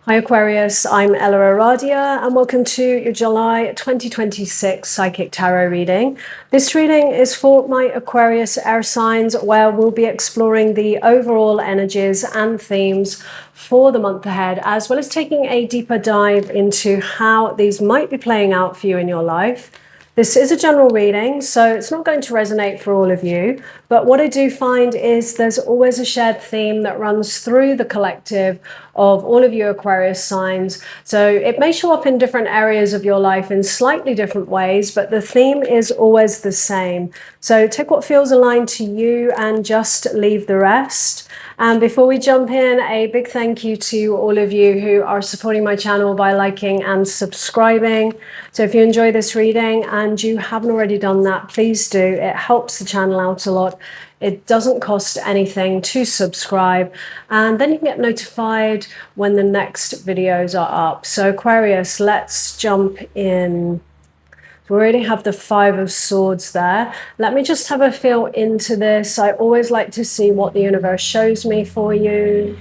Hi Aquarius, I'm EllaAradia and welcome to your July 2026 Psychic Tarot reading. This reading is for my Aquarius air signs, where we'll be exploring the overall energies and themes for the month ahead, as well as taking a deeper dive into how these might be playing out for you in your life. This is a general reading, so it's not going to resonate for all of you, but what I do find is there's always a shared theme that runs through the collective of all of you Aquarius signs. So it may show up in different areas of your life in slightly different ways, but the theme is always the same. So take what feels aligned to you and just leave the rest. And before we jump in, a big thank you to all of you who are supporting my channel by liking and subscribing. So if you enjoy this reading and you haven't already done that, please do. It helps the channel out a lot. It doesn't cost anything to subscribe, and then you can get notified when the next videos are up. So Aquarius, let's jump in. We already have the Five of Swords there. Let me just have a feel into this. I always like to see what the universe shows me for you.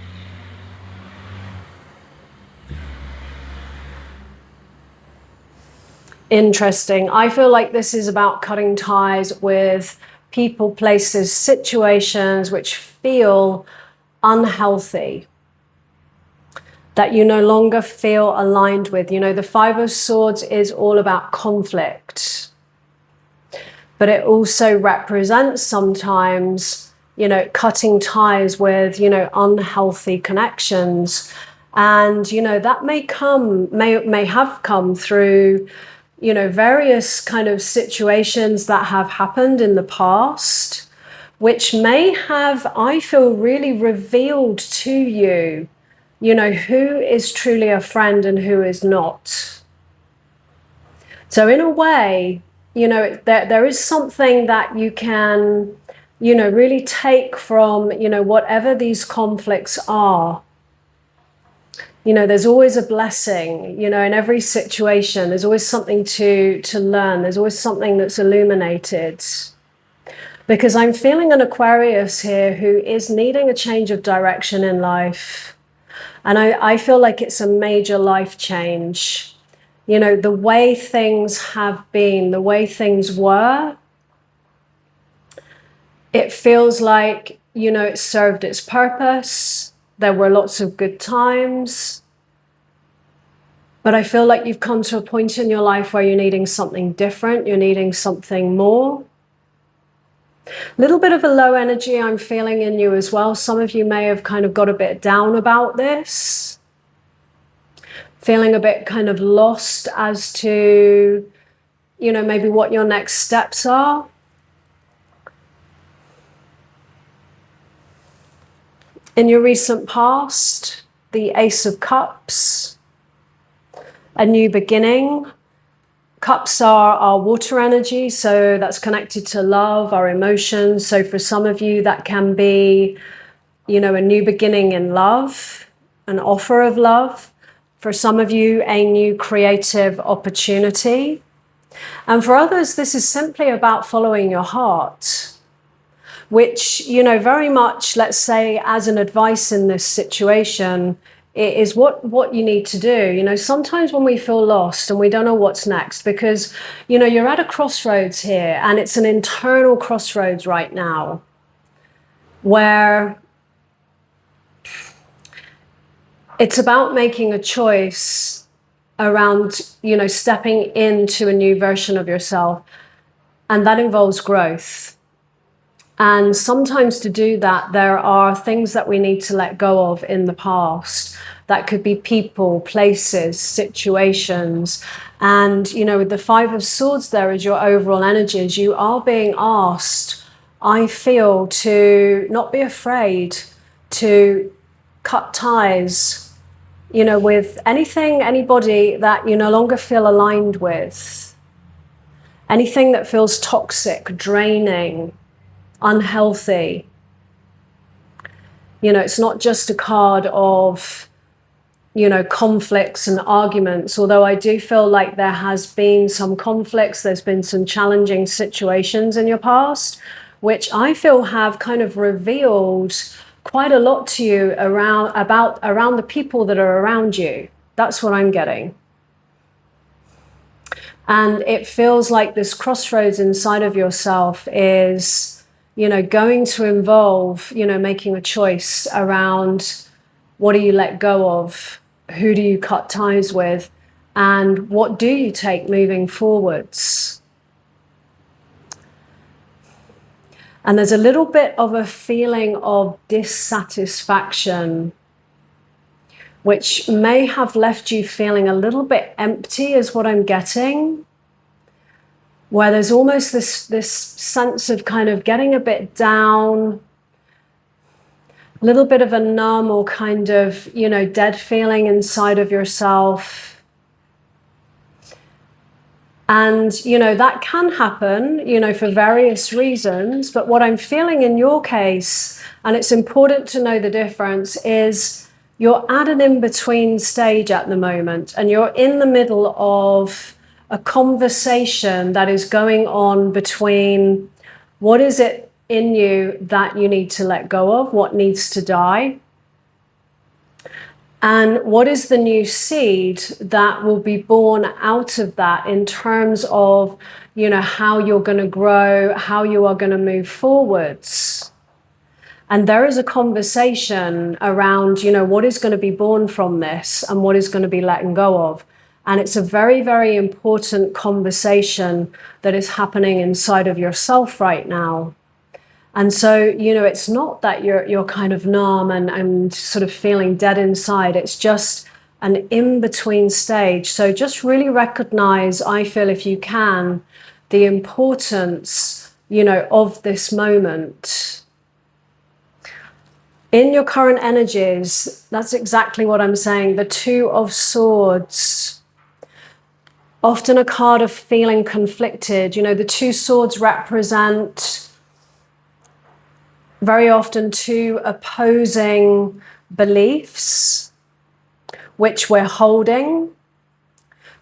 Interesting. I feel like this is about cutting ties with people, places, situations which feel unhealthy, that you no longer feel aligned with. You know, the Five of Swords is all about conflict, but it also represents sometimes, you know, cutting ties with, you know, unhealthy connections. And, you know, that may have come through, you know, various kind of situations that have happened in the past, which may have, I feel, really revealed to you, you know, who is truly a friend and who is not. So in a way, you know, there is something that you can, you know, really take from, you know, whatever these conflicts are. You know, there's always a blessing, you know, in every situation. There's always something to learn. There's always something that's illuminated. Because I'm feeling an Aquarius here who is needing a change of direction in life. And I feel like it's a major life change. You know, the way things have been, the way things were, it feels like, you know, it served its purpose. There were lots of good times. But I feel like you've come to a point in your life where you're needing something different. You're needing something more. A little bit of a low energy I'm feeling in you as well. Some of you may have kind of got a bit down about this. Feeling a bit kind of lost as to, you know, maybe what your next steps are. In your recent past, the Ace of Cups, a new beginning. Cups are our water energy, so that's connected to love, our emotions. So for some of you, that can be, you know, a new beginning in love, an offer of love. For some of you, a new creative opportunity. And for others, this is simply about following your heart, which, you know, very much, let's say, as an advice in this situation, it is what you need to do. You know, sometimes when we feel lost and we don't know what's next, because, you know, you're at a crossroads here, and it's an internal crossroads right now where it's about making a choice around, you know, stepping into a new version of yourself. And that involves growth. And sometimes to do that, there are things that we need to let go of in the past. That could be people, places, situations. And, you know, with the Five of Swords there as your overall energies, you are being asked, I feel, to not be afraid to cut ties, you know, with anything, anybody that you no longer feel aligned with. Anything that feels toxic, draining, unhealthy. You know, it's not just a card of, you know, conflicts and arguments, although I do feel like there has been some conflicts, there's been some challenging situations in your past, which I feel have kind of revealed quite a lot to you around the people that are around you. That's what I'm getting. And it feels like this crossroads inside of yourself is, going to involve, making a choice around what do you let go of, who do you cut ties with, and what do you take moving forwards. And there's a little bit of a feeling of dissatisfaction, which may have left you feeling a little bit empty, is what I'm getting, where there's almost this sense of kind of getting a bit down, a little bit of a numb or kind of, dead feeling inside of yourself. And, that can happen, for various reasons. But what I'm feeling in your case, and it's important to know the difference, is you're at an in-between stage at the moment, and you're in the middle of a conversation that is going on between what is it in you that you need to let go of, what needs to die, and what is the new seed that will be born out of that in terms of, how you're going to grow, how you are going to move forwards. And there is a conversation around, what is going to be born from this and what is going to be letting go of. And it's a very, very important conversation that is happening inside of yourself right now. And so, it's not that you're kind of numb and sort of feeling dead inside. It's just an in-between stage. So just really recognize, I feel, if you can, the importance, of this moment. In your current energies, that's exactly what I'm saying. The Two of Swords, often a card of feeling conflicted. The two swords represent very often two opposing beliefs which we're holding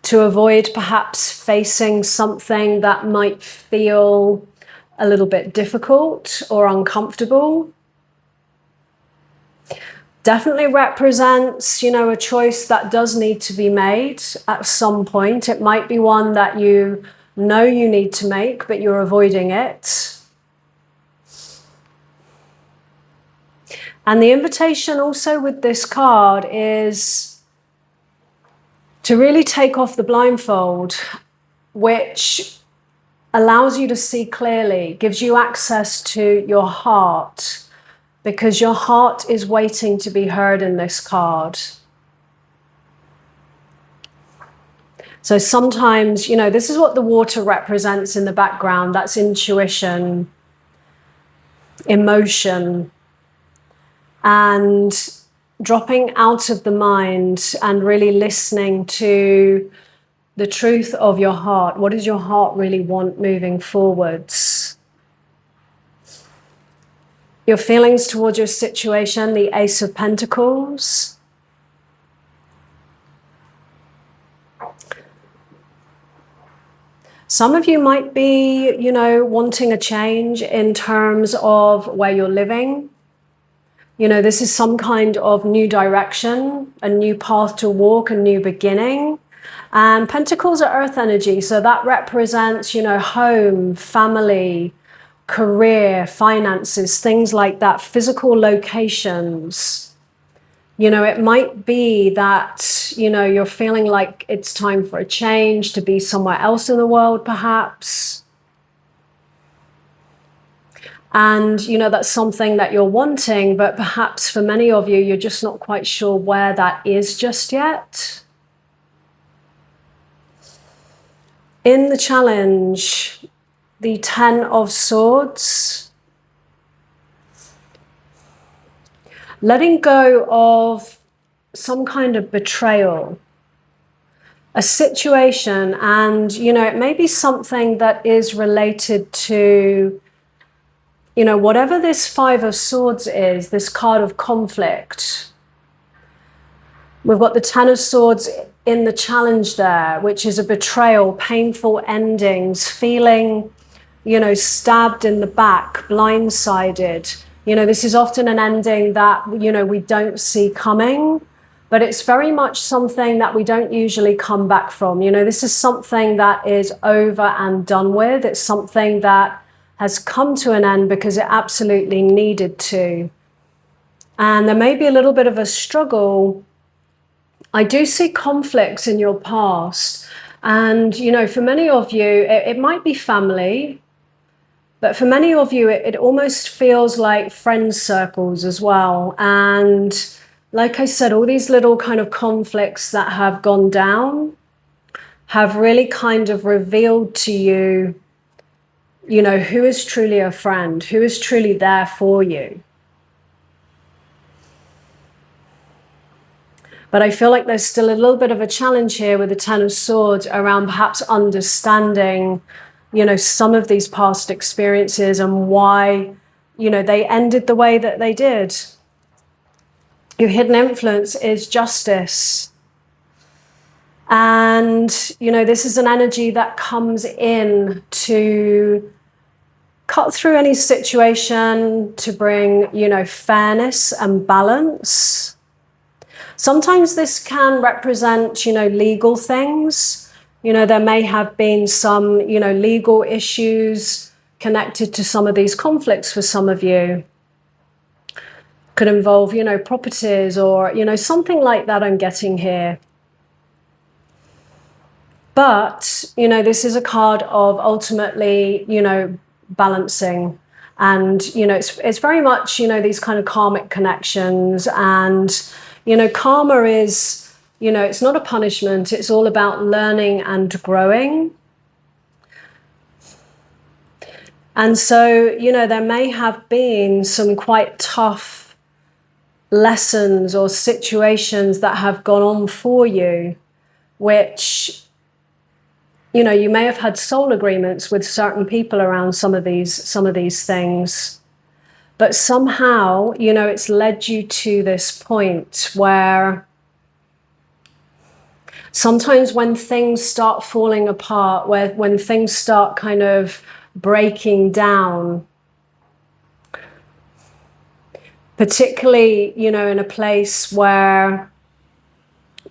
to avoid perhaps facing something that might feel a little bit difficult or uncomfortable. Definitely represents, a choice that does need to be made at some point. It might be one that you know you need to make, but you're avoiding it. And the invitation also with this card is to really take off the blindfold, which allows you to see clearly, gives you access to your heart, because your heart is waiting to be heard in this card. So sometimes, this is what the water represents in the background. That's intuition, emotion, and dropping out of the mind and really listening to the truth of your heart. What does your heart really want moving forwards? Your feelings towards your situation, the Ace of Pentacles. Some of you might be, wanting a change in terms of where you're living. This is some kind of new direction, a new path to walk, a new beginning. And Pentacles are earth energy, so that represents, home, family, career, finances, things like that, physical locations. It might be that, you're feeling like it's time for a change, to be somewhere else in the world, perhaps. And, that's something that you're wanting, but perhaps for many of you, you're just not quite sure where that is just yet. In the challenge, the Ten of Swords, letting go of some kind of betrayal, a situation, and, it may be something that is related to, whatever this Five of Swords is, this card of conflict. We've got the Ten of Swords in the challenge there, which is a betrayal, painful endings, feeling, stabbed in the back, blindsided. You know, this is often an ending that, you know, we don't see coming, but it's very much something that we don't usually come back from. You know, this is something that is over and done with. It's something that has come to an end because it absolutely needed to. And there may be a little bit of a struggle. I do see conflicts in your past. And, you know, for many of you, it might be family, but for many of you, it almost feels like friend circles as well. And like I said, all these little kind of conflicts that have gone down have really kind of revealed to you, you know, who is truly a friend, who is truly there for you. But I feel like there's still a little bit of a challenge here with the Ten of Swords around perhaps understanding, you know, some of these past experiences and why, you know, they ended the way that they did. Your hidden influence is justice. And, you know, this is an energy that comes in to cut through any situation, to bring, you know, fairness and balance. Sometimes this can represent, you know, legal things. You know, there may have been some, you know, legal issues connected to some of these conflicts for some of you. Could involve, you know, properties or, you know, something like that I'm getting here. But, you know, this is a card of ultimately, you know, balancing. And, you know, it's very much, you know, these kind of karmic connections. And, you know, karma is, you know, it's not a punishment. It's all about learning and growing. And so, you know, there may have been some quite tough lessons or situations that have gone on for you, which, you know, you may have had soul agreements with certain people around some of these things. But somehow, you know, it's led you to this point where sometimes when things start falling apart, when things start kind of breaking down, particularly, you know, in a place where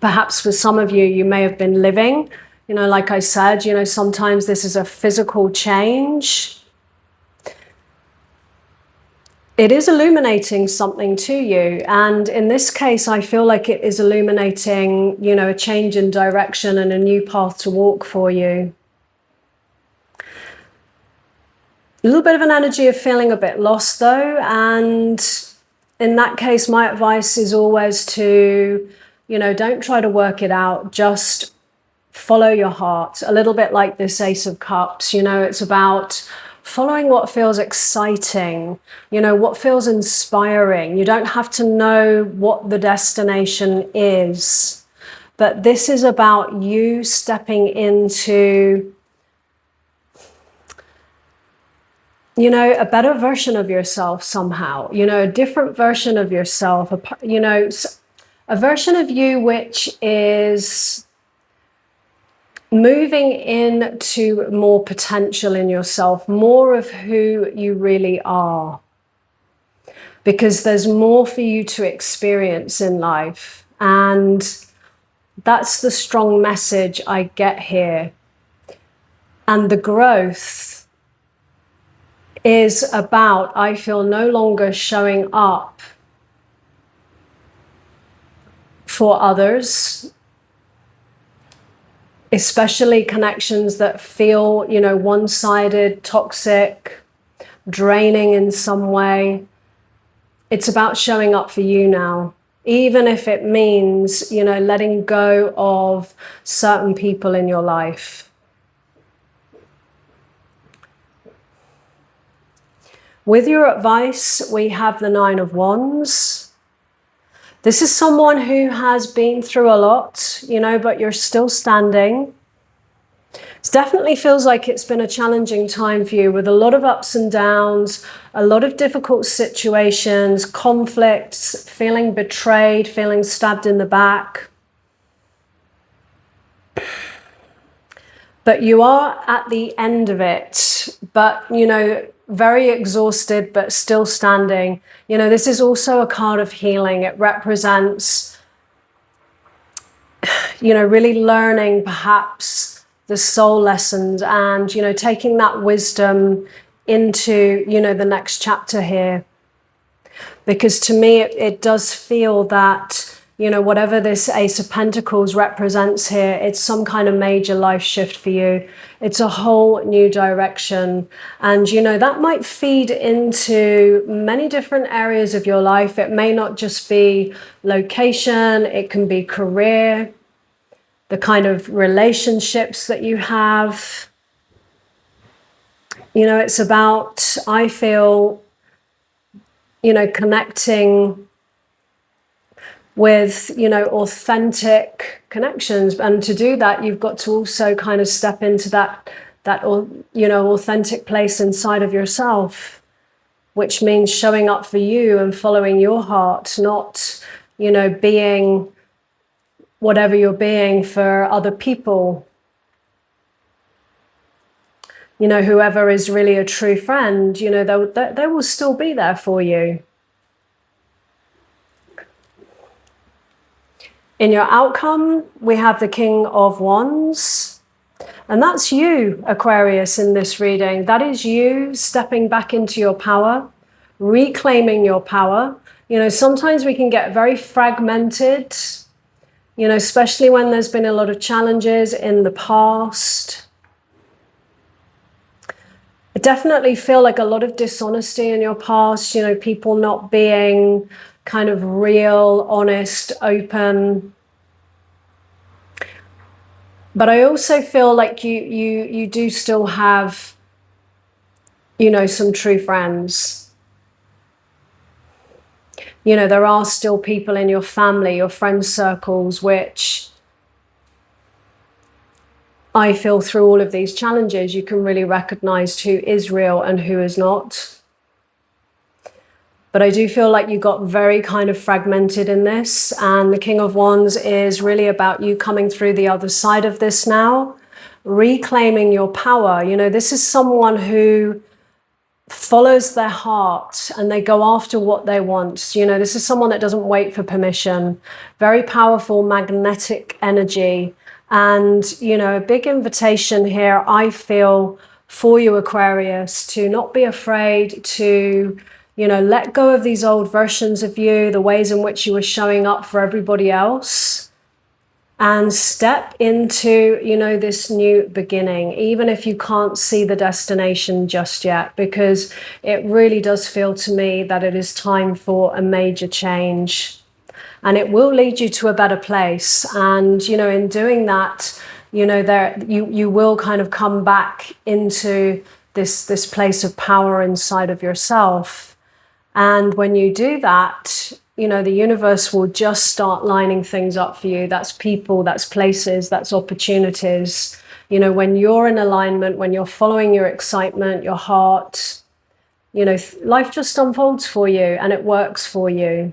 perhaps for some of you, you may have been living, you know, like I said, you know, sometimes this is a physical change. It is illuminating something to you. And in this case, I feel like it is illuminating, you know, a change in direction and a new path to walk for you. A little bit of an energy of feeling a bit lost though. And in that case, my advice is always to, you know, don't try to work it out. Just follow your heart. A little bit like this Ace of Cups, you know, it's about following what feels exciting, you know, what feels inspiring. You don't have to know what the destination is, but this is about you stepping into, you know, a better version of yourself somehow, you know, a different version of yourself, you know, a version of you which is moving into more potential in yourself, more of who you really are, because there's more for you to experience in life. And that's the strong message I get here. And the growth is about, I feel, no longer showing up for others, especially connections that feel, you know, one-sided, toxic, draining in some way. It's about showing up for you now, even if it means, you know, letting go of certain people in your life. With your advice, we have the Nine of Wands. This is someone who has been through a lot, you know, but you're still standing. It definitely feels like it's been a challenging time for you with a lot of ups and downs, a lot of difficult situations, conflicts, feeling betrayed, feeling stabbed in the back. But you are at the end of it. But, you know, very exhausted, but still standing. You know, this is also a card of healing. It represents, you know, really learning perhaps the soul lessons and, you know, taking that wisdom into, you know, the next chapter here. Because to me, it does feel that, you know, whatever this Ace of Pentacles represents here, it's some kind of major life shift for you. It's a whole new direction. And, you know, that might feed into many different areas of your life. It may not just be location, it can be career, the kind of relationships that you have. You know, it's about, I feel, you know, connecting with, you know, authentic connections. And to do that, you've got to also kind of step into that, you know, authentic place inside of yourself, which means showing up for you and following your heart, not, you know, being whatever you're being for other people. You know, whoever is really a true friend, you know, they will still be there for you. In your outcome, we have the King of Wands. And that's you, Aquarius, in this reading. That is you stepping back into your power, reclaiming your power. You know, sometimes we can get very fragmented, you know, especially when there's been a lot of challenges in the past. I definitely feel like a lot of dishonesty in your past, you know, people not being kind of real, honest, open. But I also feel like you do still have, you know, some true friends. You know, there are still people in your family, your friend circles, which I feel through all of these challenges, you can really recognize who is real and who is not. But I do feel like you got very kind of fragmented in this, and the King of Wands is really about you coming through the other side of this now, reclaiming your power. You know, this is someone who follows their heart and they go after what they want. You know, this is someone that doesn't wait for permission. Very powerful magnetic energy. And, you know, a big invitation here, I feel, for you, Aquarius, to not be afraid to, you know, let go of these old versions of you, the ways in which you were showing up for everybody else, and step into, you know, this new beginning, even if you can't see the destination just yet, because it really does feel to me that it is time for a major change. And it will lead you to a better place. And, you know, in doing that, you know, you will kind of come back into this place of power inside of yourself. And when you do that, you know, the universe will just start lining things up for you. That's people, that's places, that's opportunities. You know, when you're in alignment, when you're following your excitement, your heart, you know, life just unfolds for you and it works for you.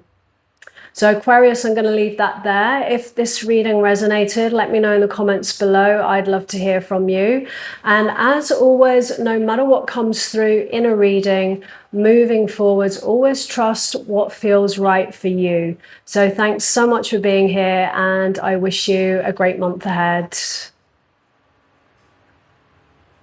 So Aquarius, I'm going to leave that there. If this reading resonated, let me know in the comments below. I'd love to hear from you. And as always, no matter what comes through in a reading, moving forwards, always trust what feels right for you. So thanks so much for being here, and I wish you a great month ahead.